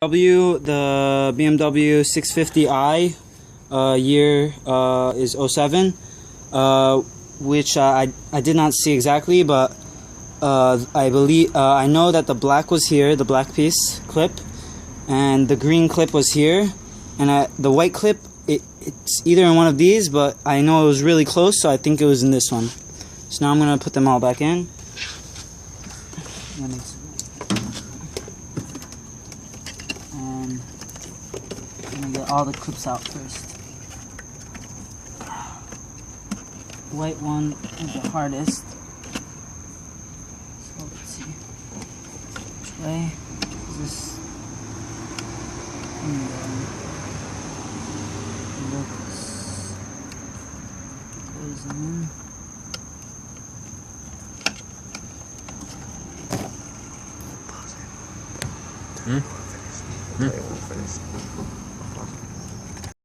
The BMW 650i year is '07, which I did not see exactly, but I believe I know that the black was here, the black piece clip, and the green clip was here, and the white clip it's either in one of these, but I know it was really close, so I think it was in this one. So now I'm gonna put them all back in. And I'm gonna get all the clips out first. White one is the hardest. So let's see. Which way is this? Goes in. Finished.